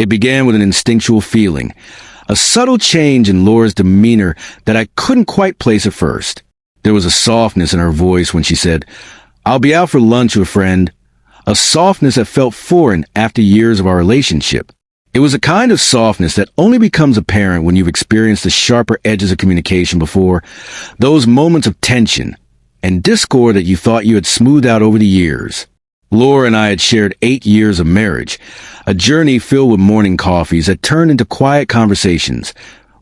It began with an instinctual feeling, a subtle change in Laura's demeanor that I couldn't quite place at first. There was a softness in her voice when she said, "I'll be out for lunch with a friend," a softness that felt foreign after years of our relationship. It was a kind of softness that only becomes apparent when you've experienced the sharper edges of communication before, those moments of tension and discord that you thought you had smoothed out over the years. Laura and I had shared 8 years of marriage, a journey filled with morning coffees that turned into quiet conversations,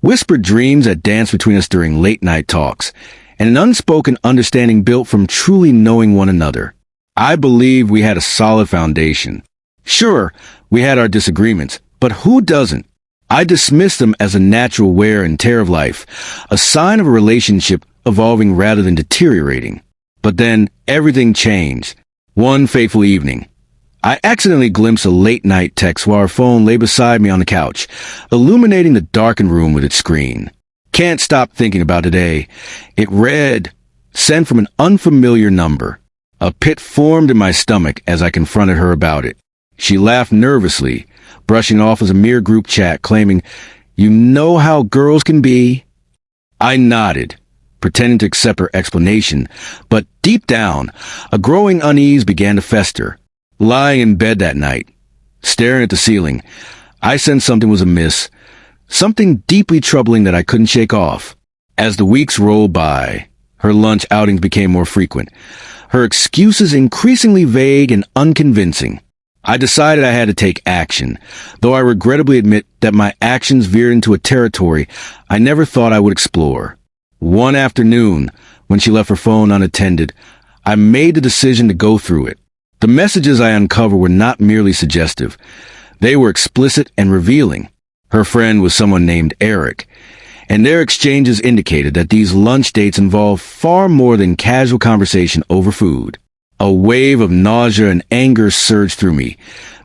whispered dreams that danced between us during late-night talks, and an unspoken understanding built from truly knowing one another. I believed we had a solid foundation. Sure, we had our disagreements, but who doesn't? I dismissed them as a natural wear and tear of life, a sign of a relationship evolving rather than deteriorating. But then everything changed. One fateful evening, I accidentally glimpsed a late-night text while her phone lay beside me on the couch, illuminating the darkened room with its screen. Can't stop thinking about today. It read, "Sent from an unfamiliar number." A pit formed in my stomach as I confronted her about it. She laughed nervously, brushing off as a mere group chat, claiming, "You know how girls can be?" I nodded, pretending to accept her explanation, but deep down, a growing unease began to fester. Lying in bed that night, staring at the ceiling, I sensed something was amiss, something deeply troubling that I couldn't shake off. As the weeks rolled by, her lunch outings became more frequent, her excuses increasingly vague and unconvincing. I decided I had to take action, though I regrettably admit that my actions veered into a territory I never thought I would explore. One afternoon, when she left her phone unattended, I made the decision to go through it. The messages I uncovered were not merely suggestive. They were explicit and revealing. Her friend was someone named Eric, and their exchanges indicated that these lunch dates involved far more than casual conversation over food. A wave of nausea and anger surged through me,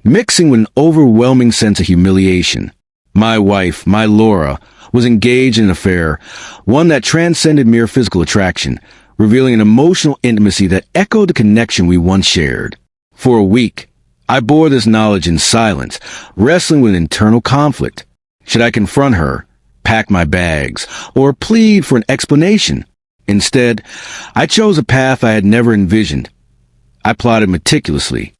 mixing with an overwhelming sense of humiliation. My wife, my Laura, was engaged in an affair, one that transcended mere physical attraction, revealing an emotional intimacy that echoed the connection we once shared. For a week, I bore this knowledge in silence, wrestling with internal conflict. Should I confront her, pack my bags, or plead for an explanation? Instead, I chose a path I had never envisioned. I plotted meticulously.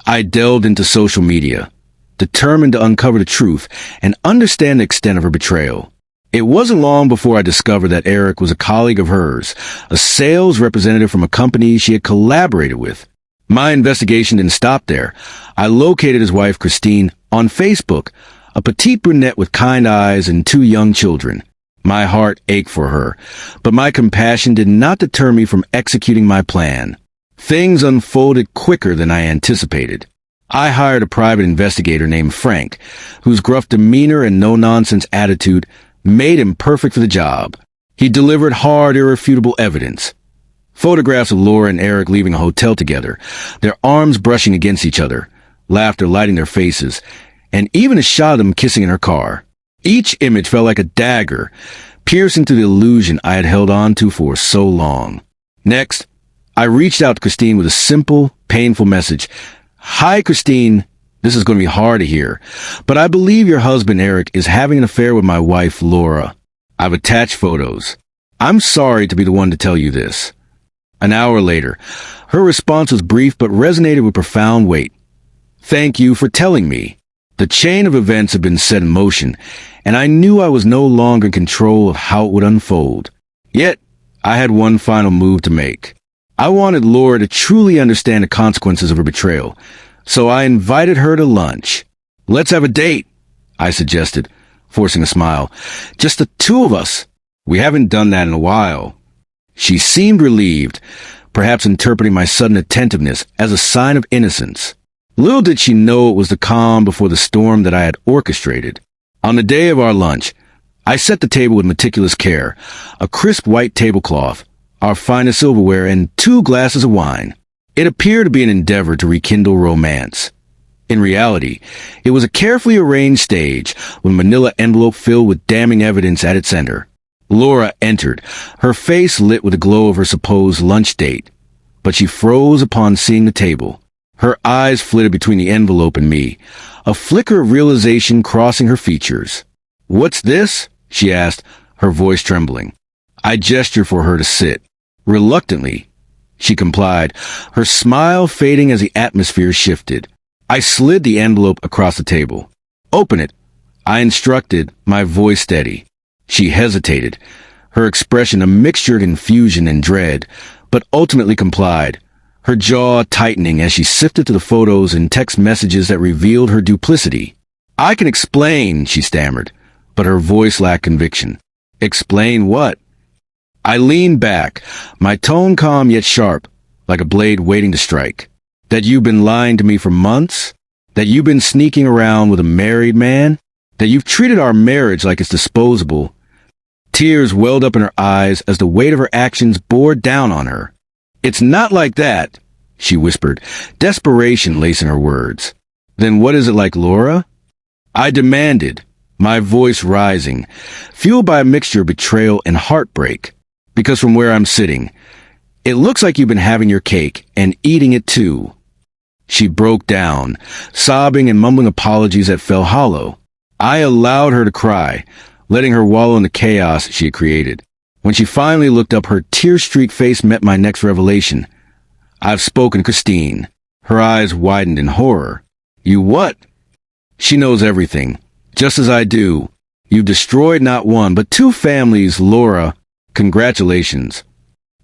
I delved into social media, determined to uncover the truth and understand the extent of her betrayal. It wasn't long before I discovered that Eric was a colleague of hers, a sales representative from a company she had collaborated with. My investigation didn't stop there. I located his wife, Christine, on Facebook, a petite brunette with kind eyes and 2 young children. My heart ached for her, but my compassion did not deter me from executing my plan. Things unfolded quicker than I anticipated. I hired a private investigator named Frank, whose gruff demeanor and no-nonsense attitude made him perfect for the job. He delivered hard, irrefutable evidence. Photographs of Laura and Eric leaving a hotel together, their arms brushing against each other, laughter lighting their faces, and even a shot of them kissing in her car. Each image felt like a dagger, piercing through the illusion I had held on to for so long. Next, I reached out to Christine with a simple, painful message. "Hi, Christine. This is going to be hard to hear, but I believe your husband, Eric, is having an affair with my wife, Laura. I've attached photos. I'm sorry to be the one to tell you this." An hour later, her response was brief but resonated with profound weight. "Thank you for telling me." The chain of events had been set in motion, and I knew I was no longer in control of how it would unfold. Yet, I had one final move to make. I wanted Laura to truly understand the consequences of her betrayal, so I invited her to lunch. "Let's have a date," I suggested, forcing a smile. "Just the 2 of us. We haven't done that in a while." She seemed relieved, perhaps interpreting my sudden attentiveness as a sign of innocence. Little did she know it was the calm before the storm that I had orchestrated. On the day of our lunch, I set the table with meticulous care, a crisp white tablecloth, our finest silverware, and 2 glasses of wine. It appeared to be an endeavor to rekindle romance. In reality, it was a carefully arranged stage with a manila envelope filled with damning evidence at its center. Laura entered, her face lit with the glow of her supposed lunch date, but she froze upon seeing the table. Her eyes flitted between the envelope and me, a flicker of realization crossing her features. "What's this?" she asked, her voice trembling. I gestured for her to sit. Reluctantly, she complied, her smile fading as the atmosphere shifted. I slid the envelope across the table. "Open it," I instructed, my voice steady. She hesitated, her expression a mixture of confusion and dread, but ultimately complied, her jaw tightening as she sifted through the photos and text messages that revealed her duplicity. "I can explain," she stammered, but her voice lacked conviction. "Explain what?" I leaned back, my tone calm yet sharp, like a blade waiting to strike. "That you've been lying to me for months? That you've been sneaking around with a married man? That you've treated our marriage like it's disposable?" Tears welled up in her eyes as the weight of her actions bore down on her. "It's not like that," she whispered, desperation lacing her words. "Then what is it like, Laura?" I demanded, my voice rising, fueled by a mixture of betrayal and heartbreak. "Because from where I'm sitting, it looks like you've been having your cake and eating it too." She broke down, sobbing and mumbling apologies that fell hollow. I allowed her to cry, letting her wallow in the chaos she had created. When she finally looked up, her tear-streaked face met my next revelation. "I've spoken to Christine." Her eyes widened in horror. "You what?" "She knows everything, just as I do. You've destroyed not one, but two families, Laura. Congratulations."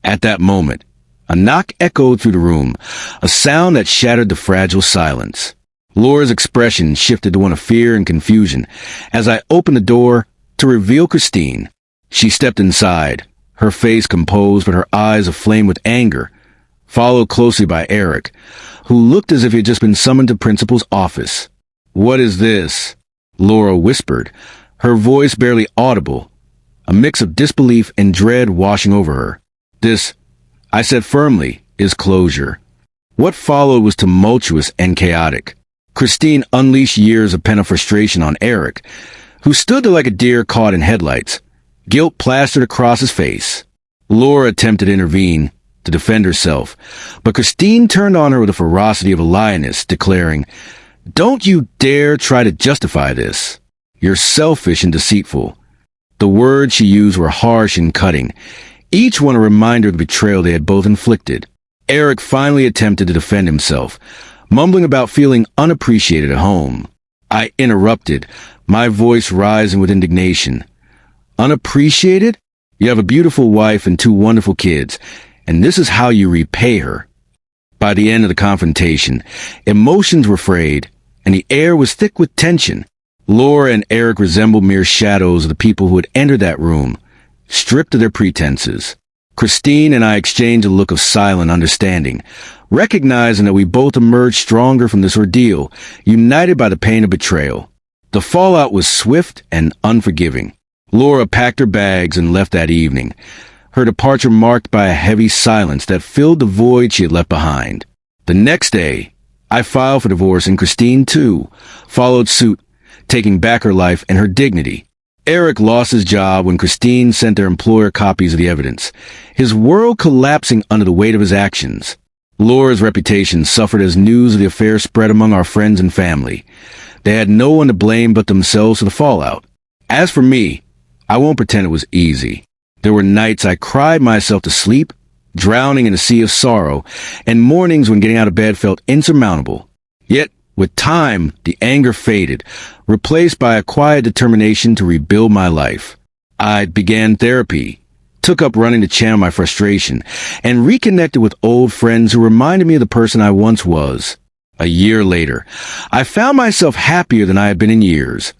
At that moment, a knock echoed through the room, a sound that shattered the fragile silence. Laura's expression shifted to one of fear and confusion as I opened the door to reveal Christine. She stepped inside, her face composed but her eyes aflame with anger, followed closely by Eric, who looked as if he had just been summoned to principal's office. "What is this?" Laura whispered, her voice barely audible, a mix of disbelief and dread washing over her. "This," I said firmly, "is closure." What followed was tumultuous and chaotic. Christine unleashed years of pent-up frustration on Eric, who stood there like a deer caught in headlights, guilt plastered across his face. Laura attempted to intervene, to defend herself, but Christine turned on her with the ferocity of a lioness, declaring, "Don't you dare try to justify this. You're selfish and deceitful." The words she used were harsh and cutting, each one a reminder of the betrayal they had both inflicted. Eric finally attempted to defend himself, mumbling about feeling unappreciated at home. I interrupted, my voice rising with indignation. "Unappreciated? You have a beautiful wife and two wonderful kids, and this is how you repay her." By the end of the confrontation, emotions were frayed, and the air was thick with tension. Laura and Eric resembled mere shadows of the people who had entered that room, stripped of their pretenses. Christine and I exchanged a look of silent understanding, recognizing that we both emerged stronger from this ordeal, united by the pain of betrayal. The fallout was swift and unforgiving. Laura packed her bags and left that evening, her departure marked by a heavy silence that filled the void she had left behind. The next day, I filed for divorce, and Christine, too, followed suit, taking back her life and her dignity. Eric lost his job when Christine sent their employer copies of the evidence, his world collapsing under the weight of his actions. Laura's reputation suffered as news of the affair spread among our friends and family. They had no one to blame but themselves for the fallout. As for me, I won't pretend it was easy. There were nights I cried myself to sleep, drowning in a sea of sorrow, and mornings when getting out of bed felt insurmountable. Yet, with time, the anger faded, replaced by a quiet determination to rebuild my life. I began therapy, took up running to channel my frustration, and reconnected with old friends who reminded me of the person I once was. A year later, I found myself happier than I had been in years,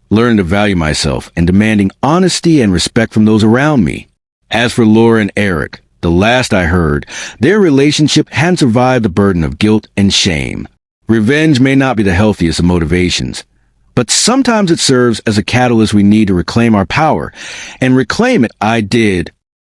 learning to value myself and demanding honesty and respect from those around me. As for Laura and Eric, the last I heard, their relationship hadn't survived the burden of guilt and shame. Revenge may not be the healthiest of motivations, but sometimes it serves as a catalyst we need to reclaim our power, and reclaim it I did